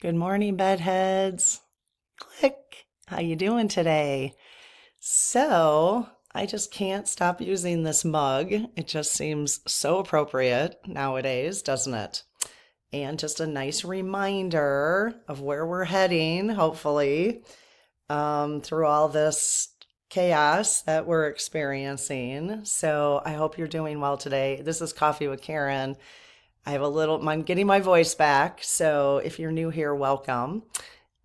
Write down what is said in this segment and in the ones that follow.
Good morning, bedheads. Click. How you doing today? So, I just can't stop using this mug. It just seems so appropriate nowadays, doesn't it? And just a nice reminder of where we're heading, hopefully, through all this chaos that we're experiencing. So, I hope you're doing well today. This is Coffee with Karen. I'm getting my voice back. So if you're new here, welcome.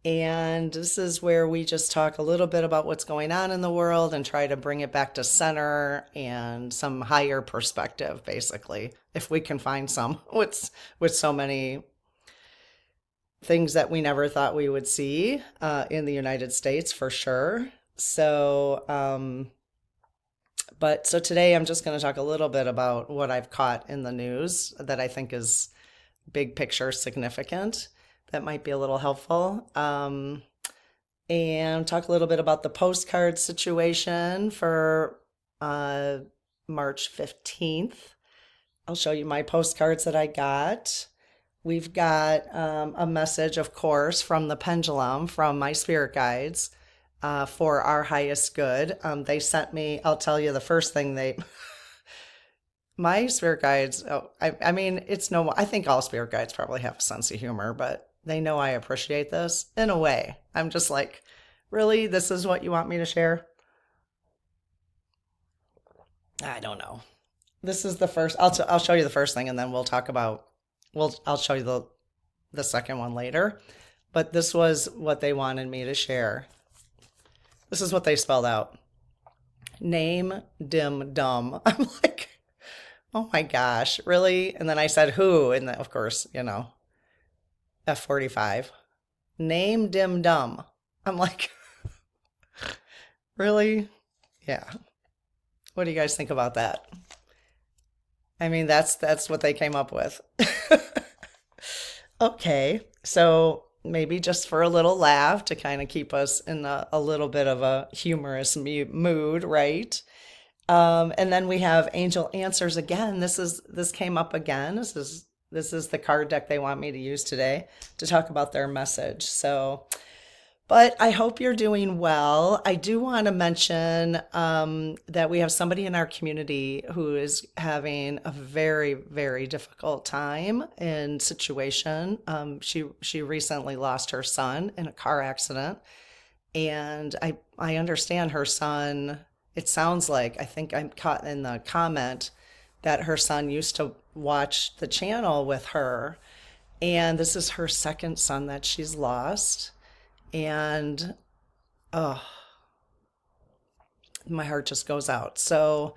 And this is where we just talk a little bit about what's going on in the world and try to bring it back to center and some higher perspective, basically, if we can find some with so many things that we never thought we would see in the United States, for sure. So today I'm just going to talk a little bit about what I've caught in the news that I think is big picture significant. That might be a little helpful. And talk a little bit about the postcard situation for March 15th. I'll show you my postcards that I got. We've got a message, of course, from the pendulum, from my spirit guides. For our highest good. They sent me, I'll tell you the first thing my spirit guides, I mean, I think all spirit guides probably have a sense of humor, but they know I appreciate this in a way. I'm just like, really? This is what you want me to share? I don't know. This is the first, I'll show you the first thing and then I'll show you the second one later. But this was what they wanted me to share. This is what they spelled out. Name, dim, dumb. I'm like, oh my gosh, really? And then I said, who? And then, of course, F45. Name, dim, dumb. I'm like, really? Yeah. What do you guys think about that? I mean, that's what they came up with. Okay, so maybe just for a little laugh to kind of keep us in a little bit of a humorous mood, right? And then we have Angel Answers again. This came up again. This is the card deck they want me to use today to talk about their message. But I hope you're doing well. I do want to mention that we have somebody in our community who is having a very, very difficult time and situation. She recently lost her son in a car accident, and I understand her son. It sounds like, I think I'm caught in the comment that her son used to watch the channel with her, and this is her second son that she's lost. And oh, my heart just goes out. So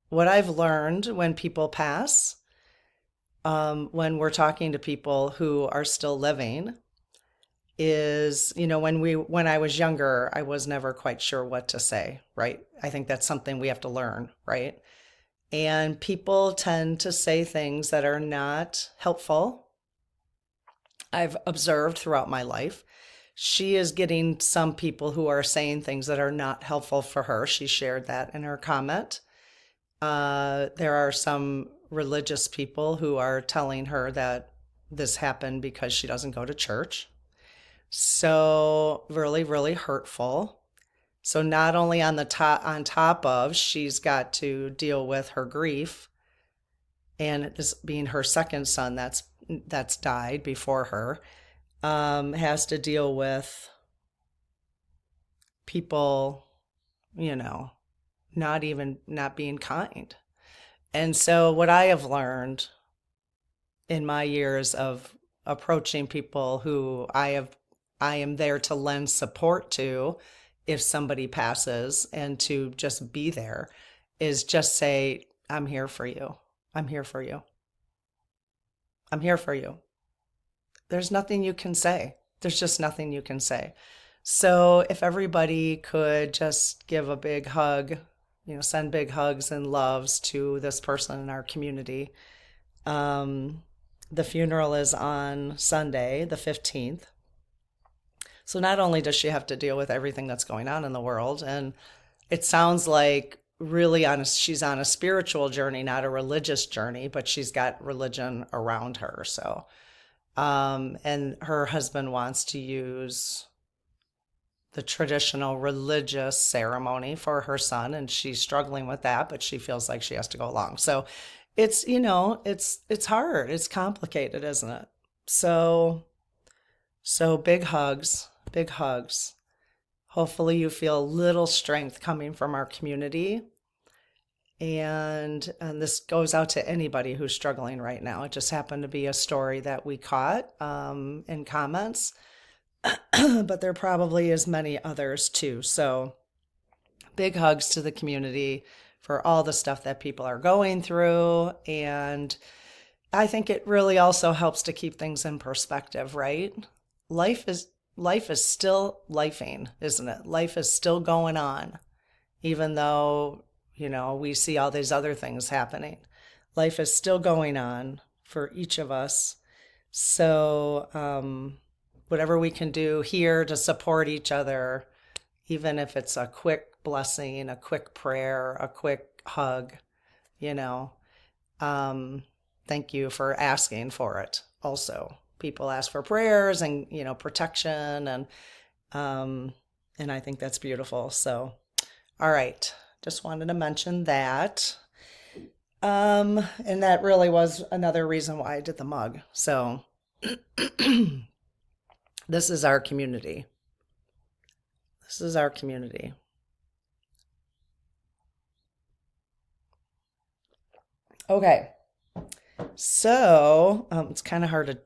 what I've learned when people pass, when we're talking to people who are still living, is, when I was younger, I was never quite sure what to say, right? I think that's something we have to learn, right? And people tend to say things that are not helpful. I've observed throughout my life. She is getting some people who are saying things that are not helpful for her. She shared that in her comment. There are some religious people who are telling her that this happened because she doesn't go to church. So really, really hurtful. So not only on top of she's got to deal with her grief, and this being her second son that's died before her, has to deal with people, not being kind. And so what I have learned in my years of approaching people who I am there to lend support to if somebody passes, and to just be there, is just say, I'm here for you. I'm here for you. I'm here for you. There's nothing you can say. There's just nothing you can say. So if everybody could just give a big hug, send big hugs and loves to this person in our community. The funeral is on Sunday, the 15th. So not only does she have to deal with everything that's going on in the world, and it sounds like really she's on a spiritual journey, not a religious journey, but she's got religion around her. So And her husband wants to use the traditional religious ceremony for her son, and she's struggling with that, but she feels like she has to go along. So it's, it's hard. It's complicated, isn't it? So so big hugs, big hugs. Hopefully you feel a little strength coming from our community. And this goes out to anybody who's struggling right now. It just happened to be a story that we caught in comments, but there probably is many others too. So big hugs to the community for all the stuff that people are going through. And I think it really also helps to keep things in perspective, right? Life is life is still lifing, isn't it? Life is still going on, even though, we see all these other things happening. Life is still going on for each of us. So, whatever we can do here to support each other, even if it's a quick blessing, a quick prayer, a quick hug, you know, um, thank you for asking for it. Also, people ask for prayers and, protection, um, and I think that's beautiful. So, all right, just wanted to mention that. And that really was another reason why I did the mug. So, this is our community. This is our community. Okay. So, it's kind of hard to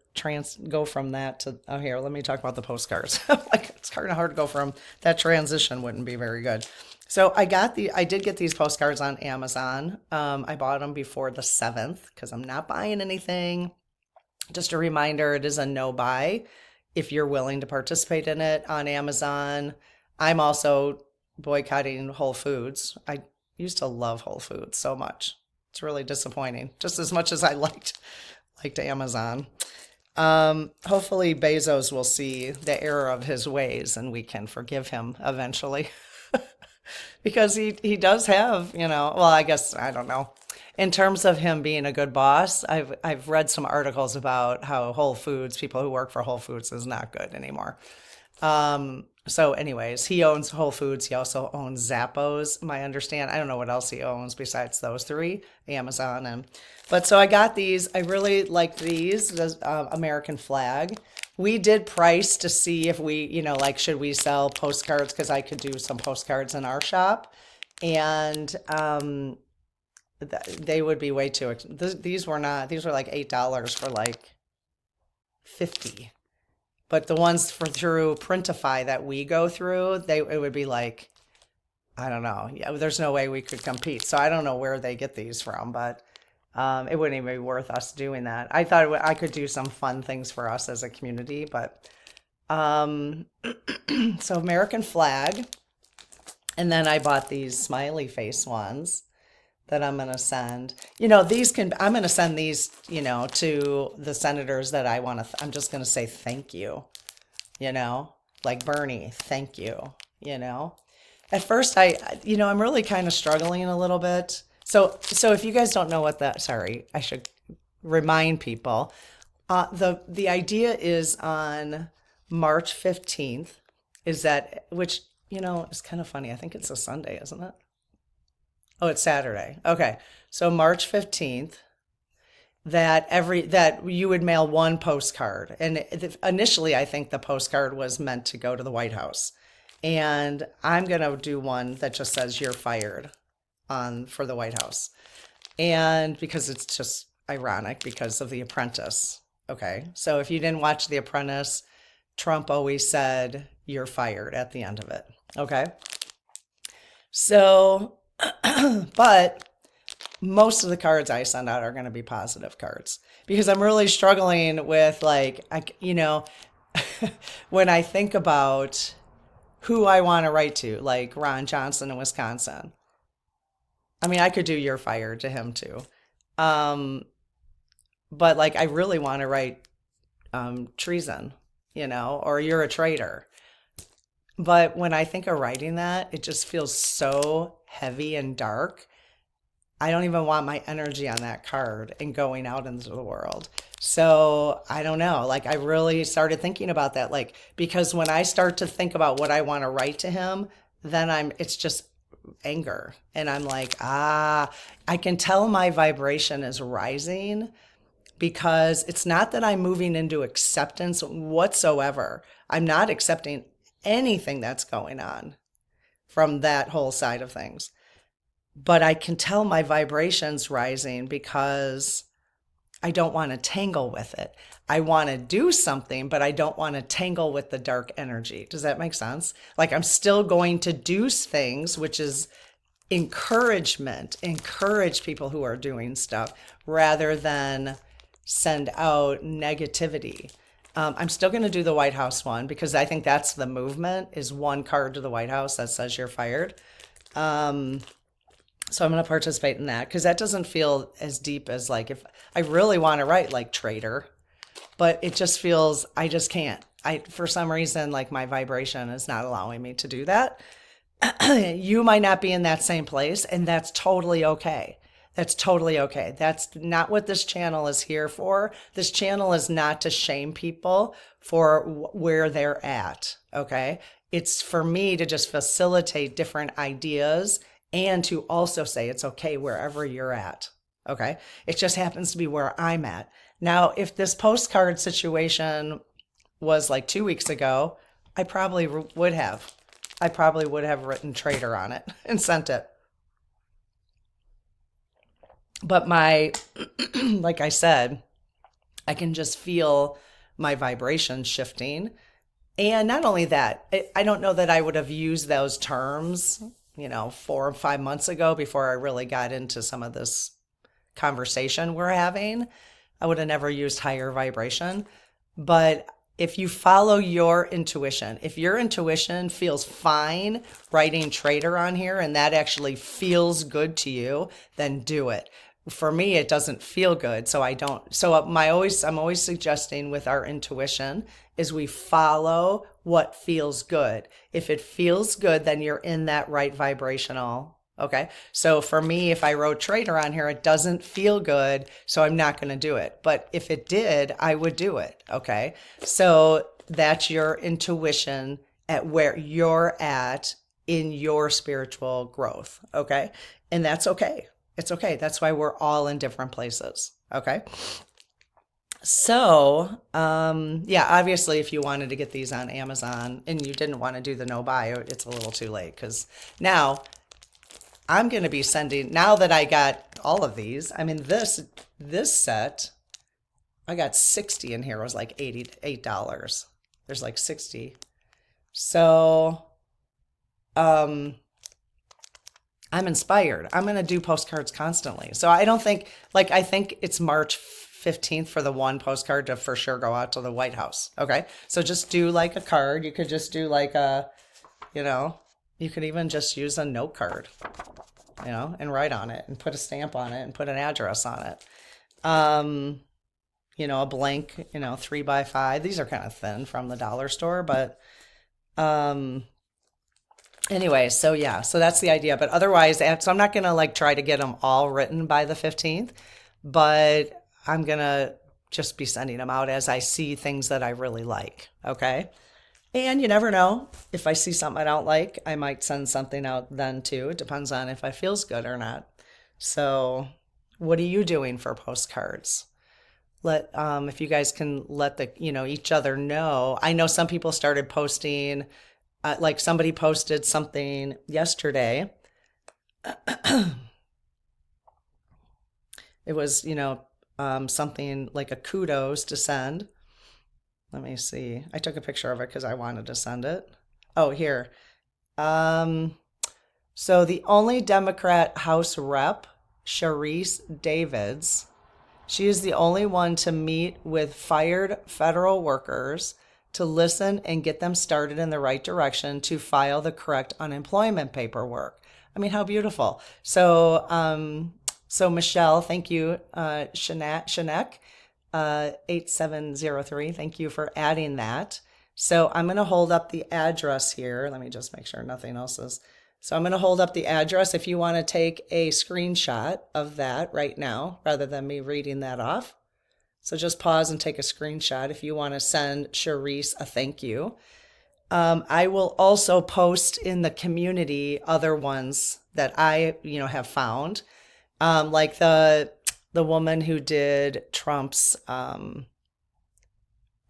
go from that to, oh, here, let me talk about the postcards. Like, it's kind of hard to go from that transition, wouldn't be very good. So I did get these postcards on Amazon. I bought them before the 7th because I'm not buying anything. Just a reminder, it is a no buy if you're willing to participate in it on Amazon. I'm also boycotting Whole Foods. I used to love Whole Foods so much. It's really disappointing, just as much as I liked Amazon. Hopefully Bezos will see the error of his ways and we can forgive him eventually. Because he does have, well, I guess I don't know. In terms of him being a good boss, I've read some articles about how Whole Foods, people who work for Whole Foods, is not good anymore. So anyways, he owns Whole Foods. He also owns Zappos, my understand. I don't know what else he owns besides those three, Amazon. But so I got these. I really like these, the American flag. We did price to see if we, like, should we sell postcards? Because I could do some postcards in our shop. And they would be way too, these were not, these were like $8 for like 50. But the ones for through Printify that we go through, it would be like, I don't know. Yeah, there's no way we could compete. So I don't know where they get these from, but it wouldn't even be worth us doing that. I thought I could do some fun things for us as a community, but so American flag, and then I bought these smiley face ones that I'm going to send. I'm going to send these, to the senators that I want to, I'm just going to say thank you, like Bernie, thank you, At first I'm really kind of struggling a little bit. So if you guys don't know sorry, I should remind people, the idea is on March 15th which, is kind of funny. I think it's a Sunday, isn't it? Oh, it's Saturday. Okay. So March 15th, that you would mail one postcard. And initially I think the postcard was meant to go to the White House. And I'm going to do one that just says you're fired for the White House. And because it's just ironic because of The Apprentice. Okay. So if you didn't watch The Apprentice, Trump always said you're fired at the end of it. Okay. So but most of the cards I send out are going to be positive cards because I'm really struggling with when I think about who I want to write to, like Ron Johnson in Wisconsin. I mean, I could do you're fired to him too. But like I really want to write treason, or you're a traitor. But when I think of writing that, it just feels so heavy and dark. I don't even want my energy on that card and going out into the world. So I don't know. Like I really started thinking about that. Like, because when I start to think about what I want to write to him, then it's just anger. And I'm like, I can tell my vibration is rising because it's not that I'm moving into acceptance whatsoever. I'm not accepting anything that's going on from that whole side of things. But I can tell my vibrations rising because I don't want to tangle with it. I want to do something, but I don't want to tangle with the dark energy. Does that make sense? Like I'm still going to do things, which is encouragement, encourage people who are doing stuff rather than send out negativity. I'm still going to do the White House one because I think that's the movement is one card to the White House that says you're fired. So I'm going to participate in that because that doesn't feel as deep as like if I really want to write like traitor, but it just feels, I just can't. For some reason, like my vibration is not allowing me to do that. You might not be in that same place, and that's totally okay. That's totally okay. That's not what this channel is here for. This channel is not to shame people for where they're at, okay? It's for me to just facilitate different ideas and to also say it's okay wherever you're at, okay? It just happens to be where I'm at. Now, if this postcard situation was like 2 weeks ago, I probably would have. I probably would have written traitor on it and sent it. But like I said, I can just feel my vibration shifting. And not only that, I don't know that I would have used those terms, 4 or 5 months ago before I really got into some of this conversation we're having. I would have never used higher vibration. But if you follow your intuition, if your intuition feels fine writing traitor on here and that actually feels good to you, then do it. For me, it doesn't feel good, so I don't. So I'm always suggesting with our intuition is we follow what feels good. If it feels good, then you're in that right vibrational. Okay. So for me, if I wrote traitor on here, it doesn't feel good, so I'm not going to do it. But if it did, I would do it. Okay. So that's your intuition at where you're at in your spiritual growth. Okay. And that's okay. It's okay. That's why we're all in different places. Okay. So, yeah, obviously if you wanted to get these on Amazon and you didn't want to do the no buy, it's a little too late because now I'm going to be sending, now that I got all of these, I mean, this set, I got 60 in here. It was like $88. There's like 60. So, I'm inspired. I'm going to do postcards constantly. So I don't think, like, I think it's March 15th for the one postcard to for sure go out to the White House. Okay. So just do like a card. You could just do like you could even just use a note card, and write on it and put a stamp on it and put an address on it. A blank, 3x5. These are kind of thin from the dollar store, but, anyway, so yeah, so that's the idea. But otherwise, so I'm not going to like try to get them all written by the 15th, but I'm going to just be sending them out as I see things that I really like. Okay. And you never know. If I see something I don't like, I might send something out then too. It depends on if it feels good or not. So what are you doing for postcards? If you guys can let each other know. I know some people started posting, like somebody posted something yesterday. It was, something like a kudos to send. Let me see. I took a picture of it because I wanted to send it. Oh, here. So the only Democrat House rep, Sharice Davids, she is the only one to meet with fired federal workers to listen and get them started in the right direction to file the correct unemployment paperwork. I mean, how beautiful. So, Michelle, thank you, Shanek, 8703. Thank you for adding that. So I'm going to hold up the address here. Let me just make sure nothing else is. So I'm going to hold up the address if you want to take a screenshot of that right now rather than me reading that off. So just pause and take a screenshot if you want to send Charisse a thank you. I will also post in the community other ones that I, have found, like the woman who did Trump's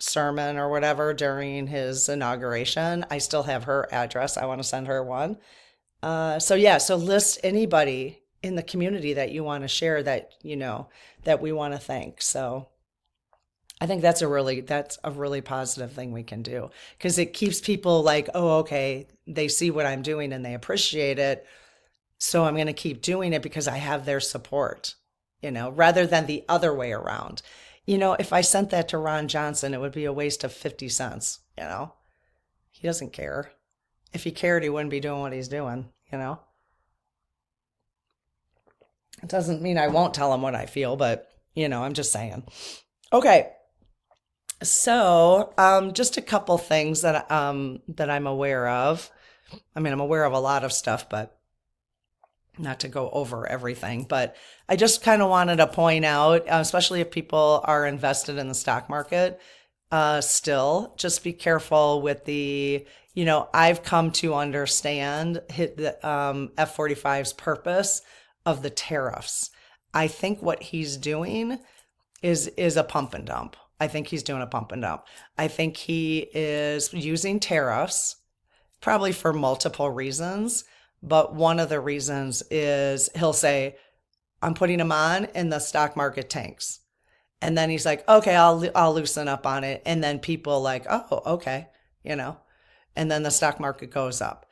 sermon or whatever during his inauguration. I still have her address. I want to send her one. So list anybody in the community that you want to share that, that we want to thank. So I think that's a really positive thing we can do because it keeps people like, oh, okay, they see what I'm doing and they appreciate it. So I'm going to keep doing it because I have their support, rather than the other way around. If I sent that to Ron Johnson, it would be a waste of 50 cents, He doesn't care. If he cared, he wouldn't be doing what he's doing, It doesn't mean I won't tell him what I feel, but, I'm just saying. Okay. So, just a couple things that I'm aware of. I mean, I'm aware of a lot of stuff, but not to go over everything. But I just kind of wanted to point out, especially if people are invested in the stock market, still, just be careful with I've come to understand the F-45's purpose of the tariffs. I think what he's doing is a pump and dump. I think he's doing a pump and dump. I think he is using tariffs probably for multiple reasons, but one of the reasons is he'll say, I'm putting them on and the stock market tanks. And then he's like, okay, I'll loosen up on it. And then people like, oh, okay, and then the stock market goes up.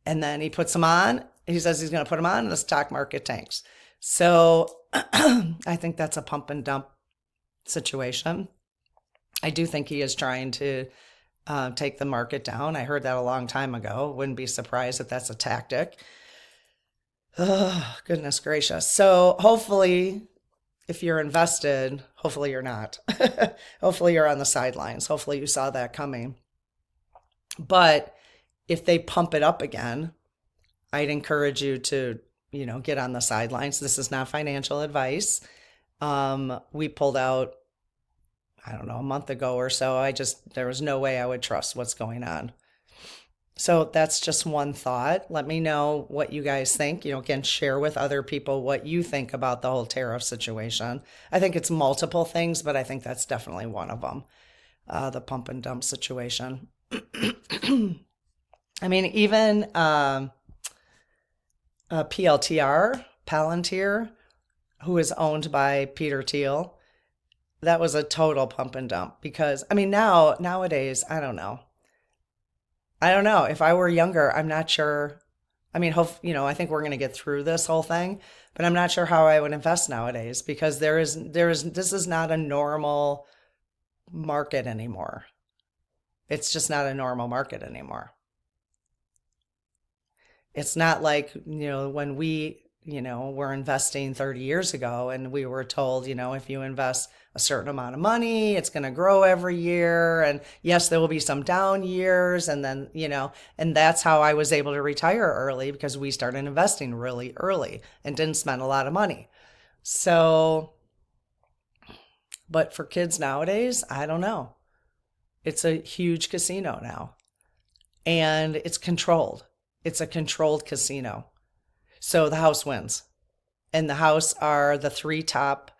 And then he puts them on. He says he's going to put them on and the stock market tanks. So I think that's a pump and dump situation. I do think he is trying to take the market down. I heard that a long time ago. Wouldn't be surprised if that's a tactic. Oh, goodness gracious. So hopefully, if you're invested, hopefully you're not. Hopefully you're on the sidelines. Hopefully you saw that coming. But if they pump it up again, I'd encourage you to, get on the sidelines. This is not financial advice. We pulled out, I don't know, a month ago or so. There was no way I would trust what's going on. So that's just one thought. Let me know what you guys think. Again, share with other people what you think about the whole tariff situation. I think it's multiple things, but I think that's definitely one of them, the pump and dump situation. I mean, even PLTR, Palantir, who is owned by Peter Thiel, that was a total pump and dump because, I mean, nowadays, I don't know. If I were younger, I'm not sure. I mean, I think we're going to get through this whole thing, but I'm not sure how I would invest nowadays because this is not a normal market anymore. It's just not a normal market anymore. It's not like, when we, were investing 30 years ago and we were told, if you invest a certain amount of money, it's going to grow every year. And yes, there will be some down years. And then, and that's how I was able to retire early because we started investing really early and didn't spend a lot of money. So, but for kids nowadays, I don't know. It's a huge casino now and it's controlled. It's a controlled casino. So the house wins. And the house are the three top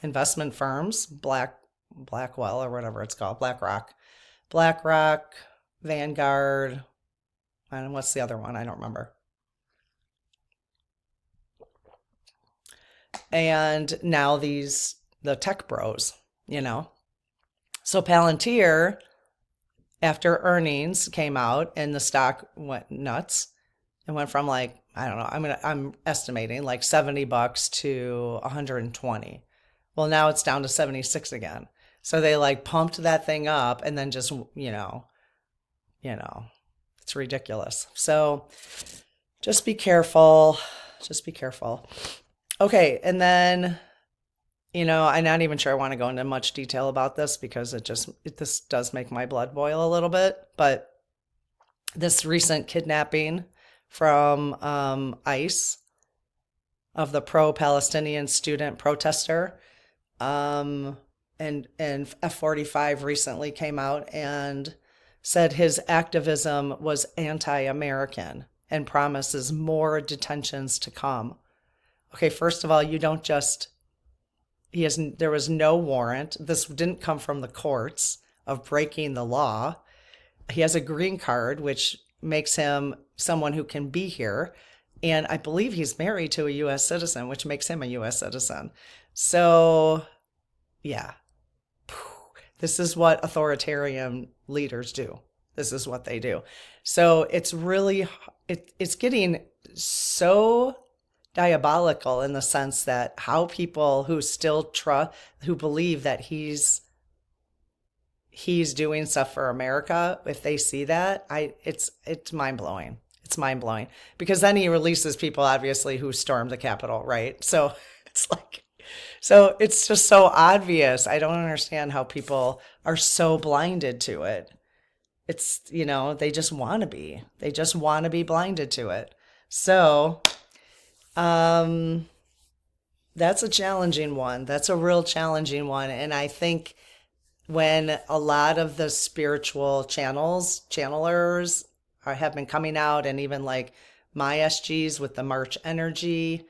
investment firms, Blackwell or whatever it's called, BlackRock, Vanguard, and what's the other one? I don't remember. And now the tech bros, So Palantir, after earnings came out and the stock went nuts, it went from like, I don't know, I'm estimating like $70 to 120. Well, now it's down to 76 again. So they like pumped that thing up and then just, it's ridiculous. So just be careful. Just be careful. Okay. And then, I'm not even sure I want to go into much detail about this because this does make my blood boil a little bit, but this recent kidnapping from ICE of the pro-Palestinian student protester. Um, and F45 recently came out and said his activism was anti-American and promises more detentions to come. Okay, first of all, you don't just there was no warrant. This didn't come from the courts of breaking the law. He has a green card, which makes him someone who can be here. And I believe he's married to a U.S. citizen, which makes him a U.S. citizen. So, yeah, this is what authoritarian leaders do. This is what they do. So it's really, it's getting so diabolical in the sense that how people who still trust, who believe that he's doing stuff for America, if they see that, it's mind blowing. It's mind blowing because then he releases people obviously who stormed the Capitol, right? So it's like, so it's just so obvious. I don't understand how people are so blinded to it. It's, they just want to be. They just want to be blinded to it. So, that's a challenging one. That's a real challenging one. And I think when a lot of the spiritual channelers have been coming out, and even like my SGs with the March energy,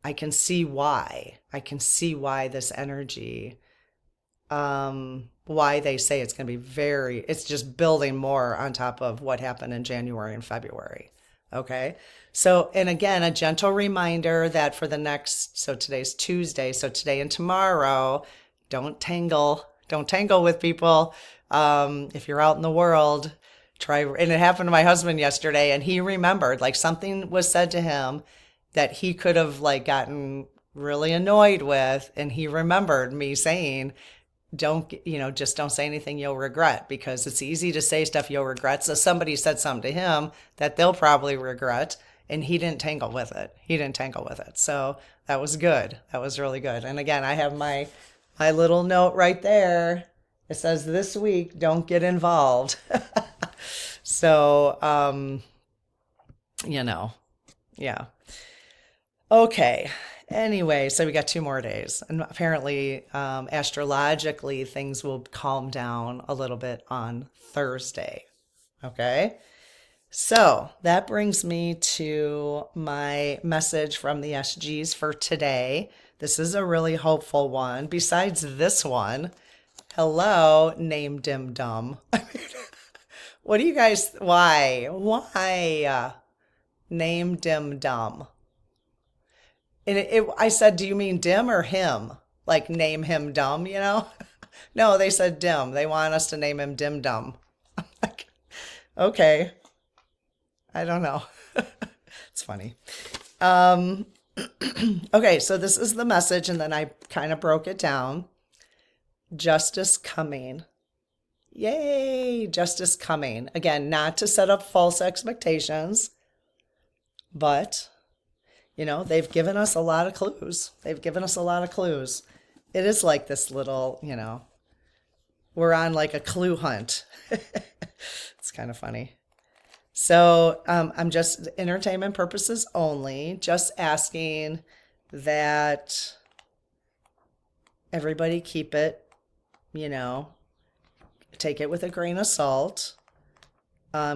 I can see why. I can see why this energy, why they say it's going to be it's just building more on top of what happened in January and February. Okay. So, and again, a gentle reminder that for the next, so today's Tuesday, so today and tomorrow, don't tangle with people. If you're out in the world, and it happened to my husband yesterday, and he remembered, like, something was said to him that he could have like gotten really annoyed with. And he remembered me saying, just don't say anything you'll regret, because it's easy to say stuff you'll regret. So somebody said something to him that they'll probably regret, and he didn't tangle with it. So that was good. That was really good. And again, I have my little note right there. It says this week, don't get involved. So, yeah. Okay. Anyway, so we got 2 more days, and apparently, astrologically, things will calm down a little bit on Thursday. Okay. So that brings me to my message from the SGs for today. This is a really hopeful one. Besides this one, hello, name dim dum. What do you guys, why? Name dim dum. And I said, do you mean dim or him? Like name him dumb, No, they said dim. They want us to name him dim dum. Like, okay. I don't know. It's funny. Okay, so this is the message, and then I kind of broke it down. Justice coming. Yay, justice coming. Again, not to set up false expectations, but, they've given us a lot of clues. It is like this little, we're on like a clue hunt. It's kind of funny. So I'm just entertainment purposes only, just asking that everybody keep it, take it with a grain of salt.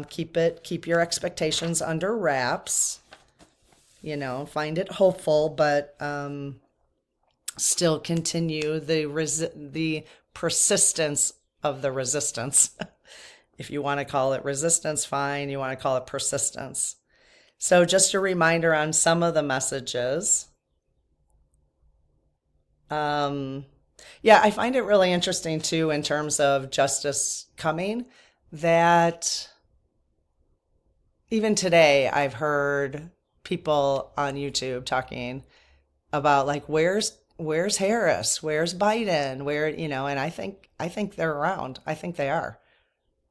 Keep your expectations under wraps, find it hopeful, but still continue the persistence of the resistance. If you want to call it resistance, fine. You want to call it persistence. So just a reminder on some of the messages. I find it really interesting too, in terms of justice coming, that even today I've heard people on YouTube talking about like, where's Harris? Where's Biden? And I think they're around. I think they are.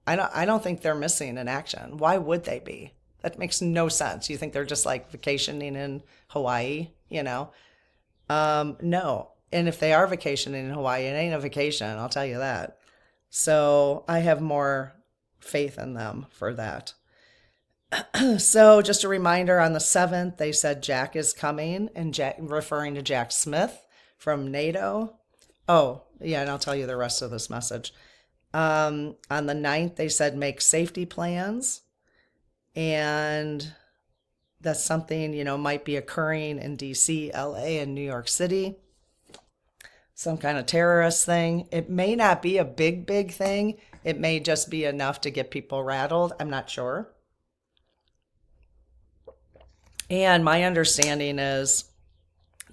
I don't think they're missing in action. Why would they be? That makes no sense. You think they're just like vacationing in Hawaii, No. And if they are vacationing in Hawaii, it ain't a vacation, I'll tell you that. So I have more faith in them for that. So just a reminder, on the 7th, they said Jack is coming, and Jack, referring to Jack Smith from NATO. Oh, yeah, and I'll tell you the rest of this message. On the 9th, they said make safety plans, and that's something, might be occurring in DC, LA, and New York City. Some kind of terrorist thing. It may not be a big, big thing. It may just be enough to get people rattled. I'm not sure. And my understanding is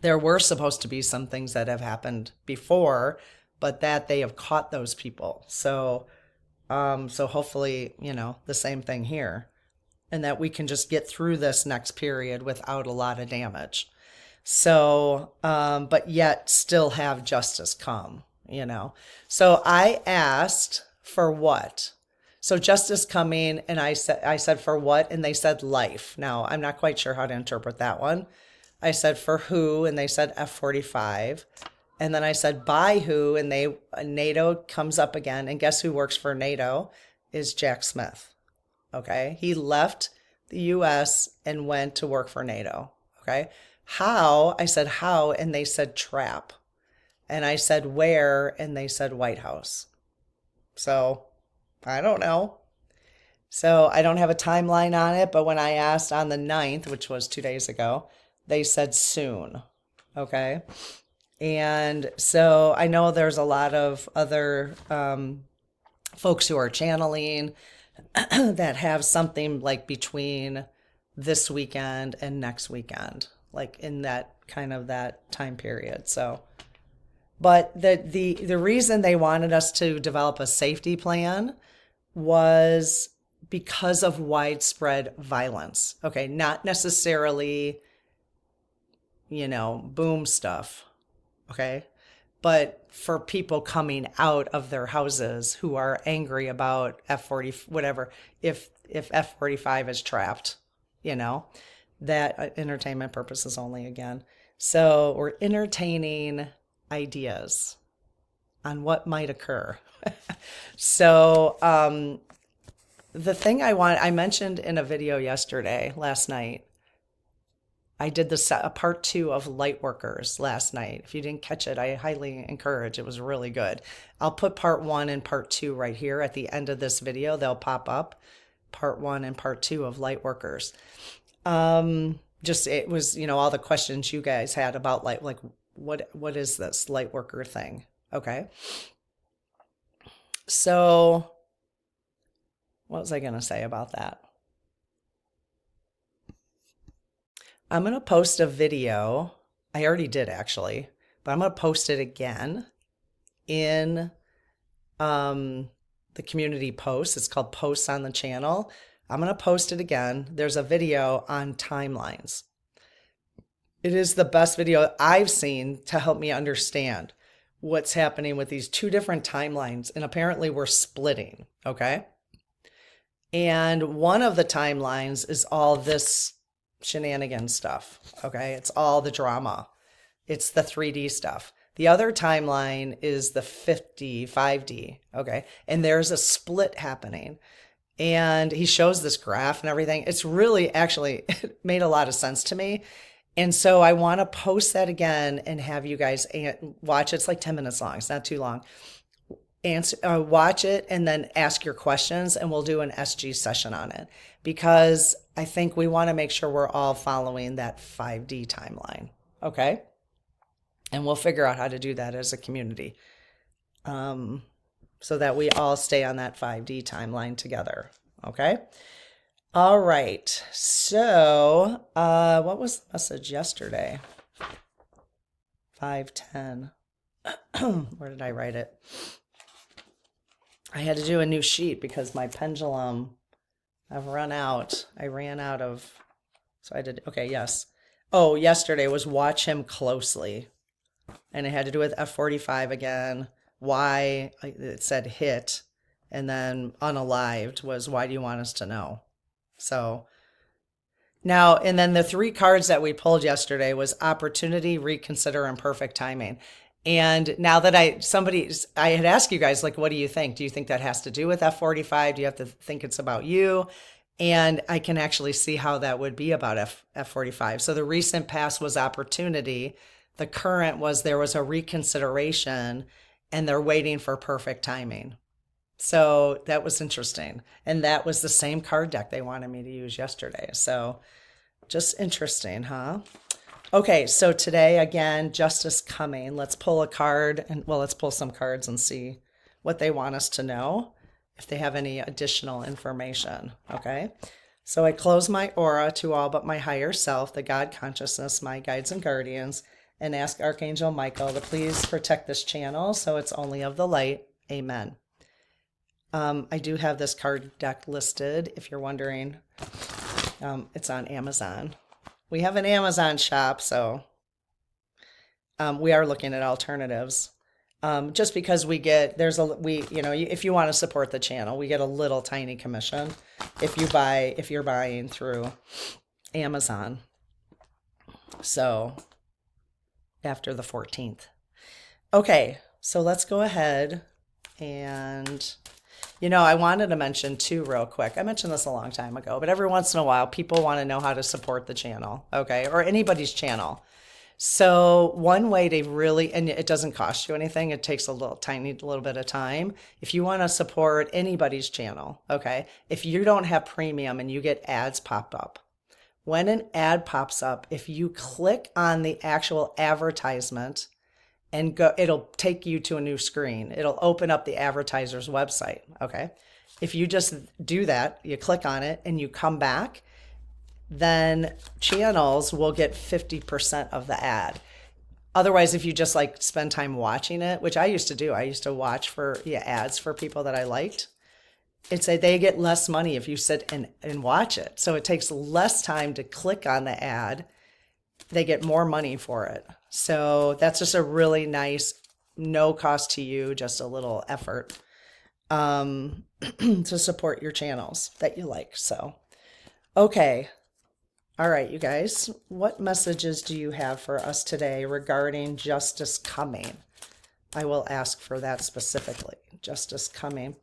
there were supposed to be some things that have happened before, but that they have caught those people. So, so hopefully, the same thing here, and that we can just get through this next period without a lot of damage. So, but yet still have justice come, So I asked for what? So justice coming, and I said for what? And they said life. Now, I'm not quite sure how to interpret that one. I said for who, and they said F-45. And then I said by who, and NATO comes up again. And guess who works for NATO? Is Jack Smith. Okay? He left the US and went to work for NATO. Okay? How? I said how, and they said trap. And I said where, and they said White House. So I don't know. So I don't have a timeline on it, but when I asked on the 9th, which was 2 days ago, they said soon. Okay? And so I know there's a lot of other folks who are channeling that have something like between this weekend and next weekend, like in that kind of that time period. So, but the reason they wanted us to develop a safety plan was because of widespread violence. Okay, not necessarily, boom stuff. Okay, but for people coming out of their houses who are angry about F-40, whatever, if F-45 is trapped, that entertainment purposes only again. So we're entertaining ideas on what might occur. So the thing I mentioned in a video last night, I did a part 2 of light workers last night. If you didn't catch it, I highly encourage. It was really good. I'll put part 1 and part 2 right here at the end of this video. They'll pop up, part 1 and part 2 of light workers. It was, all the questions you guys had about like what is this light worker thing? Okay. So what was I going to say about that? I'm going to post a video. I already did actually, but I'm going to post it again in the community post. It's called Posts on the Channel. I'm going to post it again. There's a video on timelines. It is the best video I've seen to help me understand what's happening with these 2 different timelines. And apparently we're splitting, okay? And one of the timelines is all this shenanigan stuff, okay? It's all the drama. It's the 3D stuff. The other timeline is the 5D, okay? And there's a split happening. And he shows this graph and everything. It's really, actually, it made a lot of sense to me. And so I want to post that again and have you guys watch it. It's like 10 minutes long. It's not too long. Watch it and then ask your questions, and we'll do an SG session on it, because I think we want to make sure we're all following that 5D timeline. Okay. And we'll figure out how to do that as a community, so that we all stay on that 5D timeline together. Okay. All right. So, what was the message yesterday? 5:10. Where did I write it? I had to do a new sheet because my pendulum, I've run out. I ran out of, so I did, okay, yes. Oh, yesterday was watch him closely. And it had to do with F-45 again. Why, it said hit. And then unalived was why do you want us to know? So now, and then the 3 cards that we pulled yesterday was opportunity, reconsider, and perfect timing. And now that I had asked you guys, like, what do you think? Do you think that has to do with F-45? Do you have to think it's about you? And I can actually see how that would be about F45. So the recent past was opportunity. The current was there was a reconsideration and they're waiting for perfect timing. So that was interesting. And that was the same card deck they wanted me to use yesterday. So just interesting, huh? Okay, so today again, justice coming. Let's pull a card and well, let's pull some cards and see what they want us to know, if they have any additional information. Okay, so I close my aura to all but my higher self, the God consciousness, my guides and guardians, and ask Archangel Michael to please protect this channel so it's only of the light. Amen. I do have this card deck listed, if you're wondering. It's on Amazon. We have an Amazon shop, so we are looking at alternatives. Just because if you want to support the channel, we get a little tiny commission if you're buying through Amazon. So after the 14th. Okay, so let's go ahead and I wanted to mention too real quick. I mentioned this a long time ago, but every once in a while people want to know how to support the channel, okay? Or anybody's channel. So one way to really, and it doesn't cost you anything, it takes a tiny little bit of time. If you want to support anybody's channel, okay, if you don't have premium and you get ads pop up, when an ad pops up, if you click on the actual advertisement and go, it'll take you to a new screen. It'll open up the advertiser's website, okay? If you just do that, you click on it and you come back, then channels will get 50% of the ad. Otherwise, if you just like spend time watching it, which I used to do, I used to watch for ads for people that I liked. They get less money if you sit and watch it. So it takes less time to click on the ad. They get more money for it. So that's just a really nice, no cost to you, just a little effort to support your channels that you like. So, okay. All right, you guys, what messages do you have for us today regarding justice coming? I will ask for that specifically. Justice coming.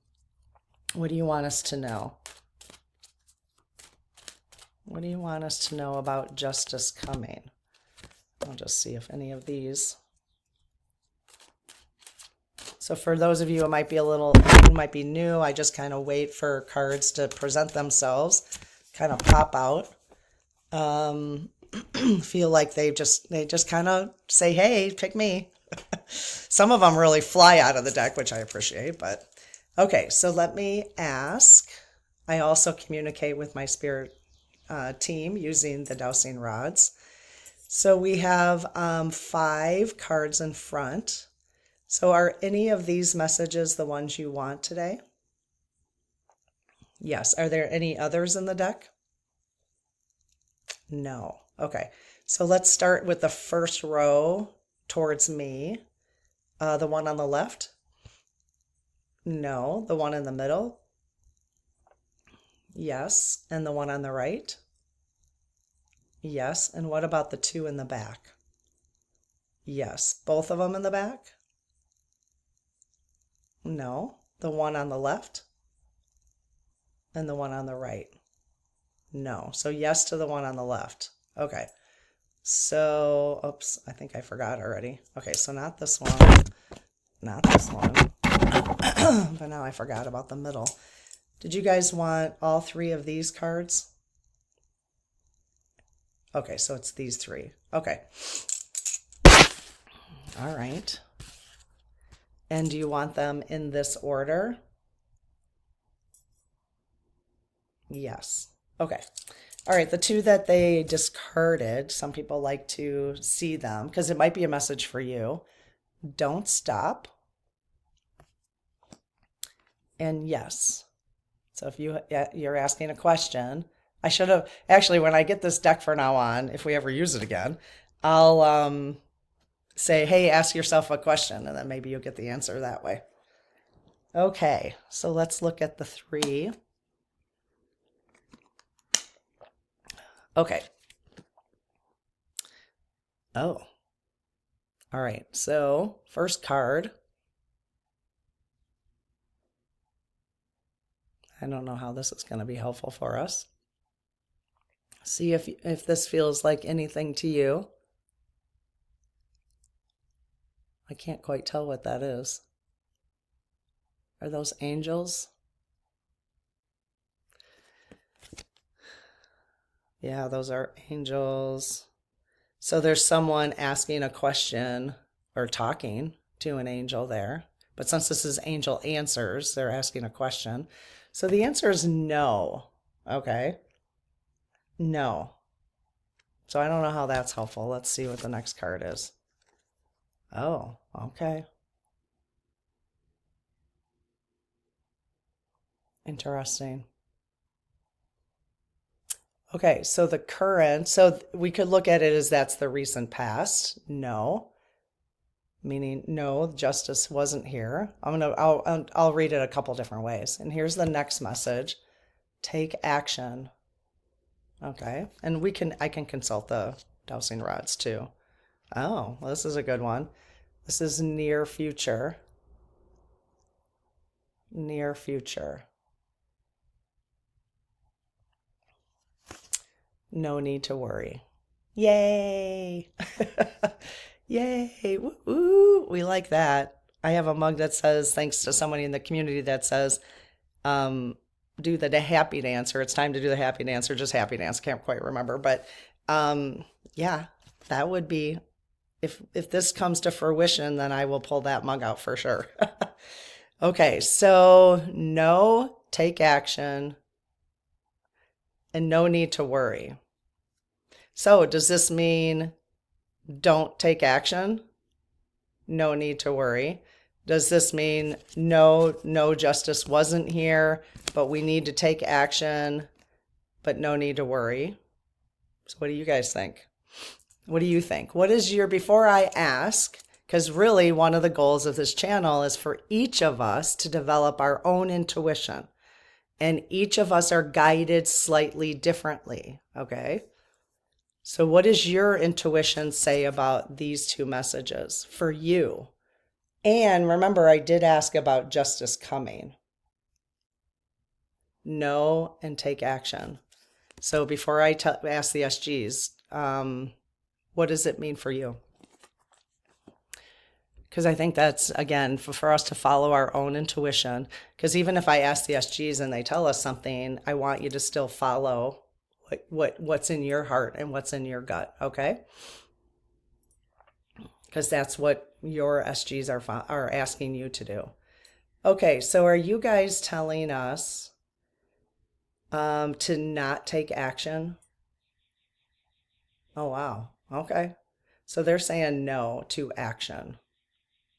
What do you want us to know? What do you want us to know about justice coming? I'll just see if any of these. So for those of you who might be new, I just kind of wait for cards to present themselves, kind of pop out. Feel like they just kind of say, hey, pick me. Some of them really fly out of the deck, which I appreciate, but okay. So let me ask. I also communicate with my spirit team using the dowsing rods. So we have 5 cards in front. So are any of these messages the ones you want today? Yes. Are there any others in the deck? No. Okay. So let's start with the first row towards me. The one on the left? No. The one in the middle? Yes. And the one on the right? Yes. And what about the 2 in the back? Yes. Both of them in the back? No. The one on the left? And the one on the right? No. So yes to the one on the left. Okay. So, oops, I think I forgot already. Okay, so not this one. Not this one. But now I forgot about the middle. Did you guys want all 3 of these cards? Okay, so it's these 3. Okay. All right. And do you want them in this order? Yes. Okay. All right. The 2 that they discarded, some people like to see them because it might be a message for you. Don't stop. And yes. So if you're asking a question, I should have actually, when I get this deck from now on, if we ever use it again, I'll say, hey, ask yourself a question, and then maybe you'll get the answer that way. Okay, so let's look at the 3. Okay. Oh. All right, so first card. I don't know how this is going to be helpful for us. See if this feels like anything to you. I can't quite tell what that is. Are those angels? Yeah, those are angels. So there's someone asking a question or talking to an angel there. But since this is angel answers, they're asking a question. So the answer is no. Okay. No. So I don't know how that's helpful. Let's see what the next card is. Oh, okay. Interesting. Okay, so the current, so we could look at it as that's the recent past. No, meaning no, justice wasn't here. I'll read it a couple different ways. And here's the next message. Take action. Okay. And I can consult the dowsing rods too. Oh, well, this is a good one. This is near future. Near future. No need to worry. Yay! Yay! Woo! We like that. I have a mug that says, thanks to somebody in the community that says, do the happy dance, or it's time to do the happy dance, or just happy dance. Can't quite remember, but yeah, that would be if this comes to fruition, then I will pull that mug out for sure. Okay, so no, take action, and no need to worry. So does this mean don't take action? No need to worry. Does this mean no justice wasn't here, but we need to take action, but no need to worry? So what do you guys think? What do you think? What is before I ask, because really one of the goals of this channel is for each of us to develop our own intuition. And each of us are guided slightly differently, okay? So what does your intuition say about these two messages for you? And remember, I did ask about justice coming. Know and take action. So before I ask the SGs, what does it mean for you? Because I think that's, again, for us to follow our own intuition. Because even if I ask the SGs and they tell us something, I want you to still follow what's in your heart and what's in your gut, okay? Because that's what your SGs are asking you to do. Okay, so are you guys telling us to not take action? Oh, wow. Okay. So they're saying no to action.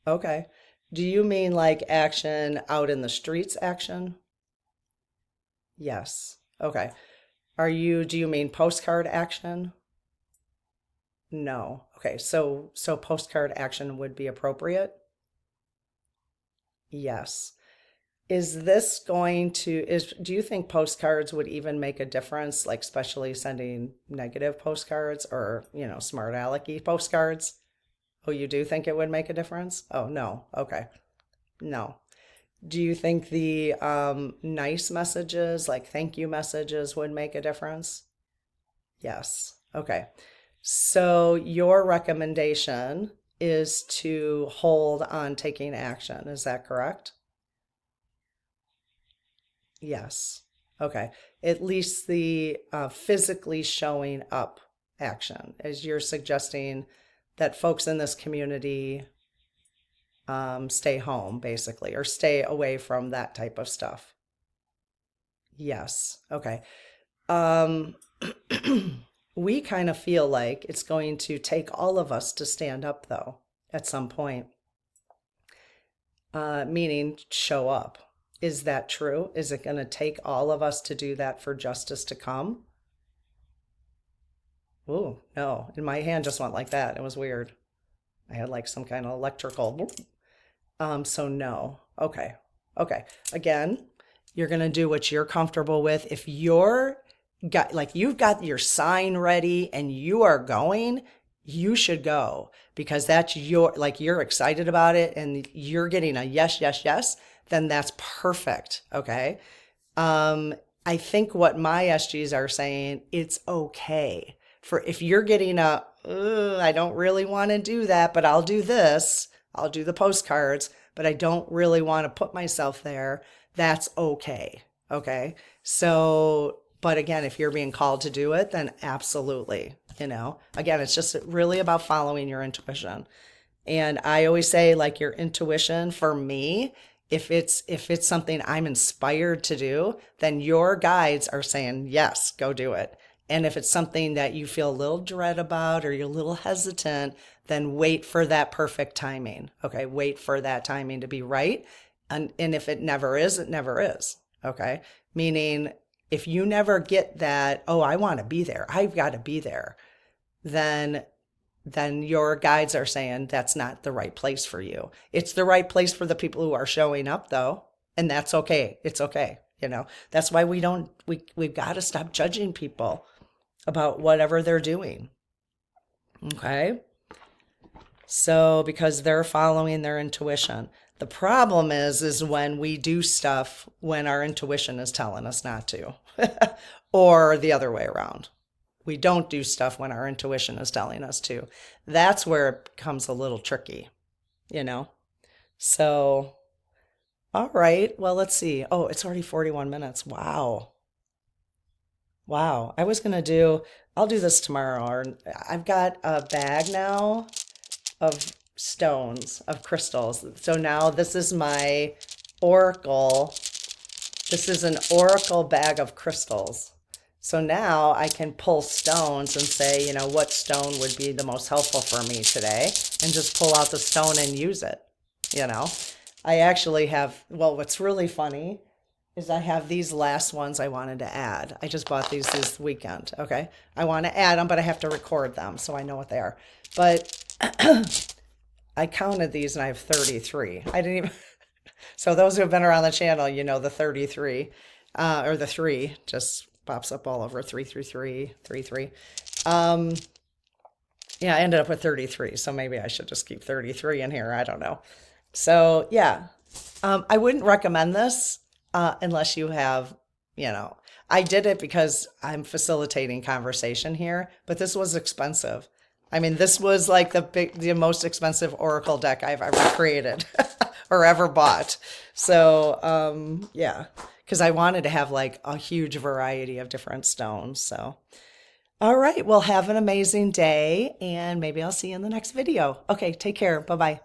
Okay. Do you mean like action out in the streets action? Yes. Okay. Do you mean postcard action? No. Okay. So postcard action would be appropriate? Yes. Do you think postcards would even make a difference, like especially sending negative postcards or, smart alecky postcards? Oh, you do think it would make a difference? Oh, no. Okay. No. Do you think the nice messages, like thank you messages, would make a difference? Yes. Okay. So your recommendation is to hold on taking action. Is that correct? Yes. Okay. At least the physically showing up action, as you're suggesting that folks in this community stay home, basically, or stay away from that type of stuff. Yes. Okay. We kind of feel like it's going to take all of us to stand up, though, at some point, meaning show up. Is that true? Is it going to take all of us to do that for justice to come? Oh, no. And my hand just went like that. It was weird. I had like some kind of electrical. So no. Okay. Okay. Again, you're going to do what you're comfortable with. If you've got your sign ready and you are going, you should go, because that's you're excited about it and you're getting a yes, yes, yes, then that's perfect. Okay. I think what my SGs are saying, it's okay for if you're getting a, "Ugh, I don't really want to do that, but I'll do this. I'll do the postcards, but I don't really want to put myself there." That's okay. Okay. So, but again, if you're being called to do it, then absolutely, again, it's just really about following your intuition. And I always say, like, your intuition for me, if it's something I'm inspired to do, then your guides are saying, yes, go do it. And if it's something that you feel a little dread about or you're a little hesitant, then wait for that perfect timing. Okay, wait for that timing to be right. And if it never is, it never is. Okay, meaning if you never get that, oh, I want to be there, I've got to be there, then your guides are saying that's not the right place for you. It's the right place for the people who are showing up, though, and that's okay. It's okay. That's why we've got to stop judging people about whatever they're doing. Okay? So because they're following their intuition. The problem is when we do stuff when our intuition is telling us not to, or the other way around. We don't do stuff when our intuition is telling us to. That's where it becomes a little tricky, you know? So, all right. Well, let's see. Oh, it's already 41 minutes. Wow. Wow. I'll do this tomorrow. Or I've got a bag now of stones, of crystals. So now this is my oracle. This is an oracle bag of crystals. So now I can pull stones and say, what stone would be the most helpful for me today, and just pull out the stone and use it. I actually have, well, what's really funny is I have these last ones I wanted to add. I just bought these this weekend. Okay. I want to add them, but I have to record them so I know what they are. But I counted these and I have 33. I didn't even, so those who have been around the channel, the 33, or the 3 just pops up all over, 333, 33. Yeah, I ended up with 33, so maybe I should just keep 33 in here. I don't know. So yeah, I wouldn't recommend this unless you have, I did it because I'm facilitating conversation here, but this was expensive. I mean, this was like the most expensive oracle deck I've ever created or ever bought. So yeah, because I wanted to have like a huge variety of different stones. So, all right, well, have an amazing day, and maybe I'll see you in the next video. Okay, take care. Bye-bye.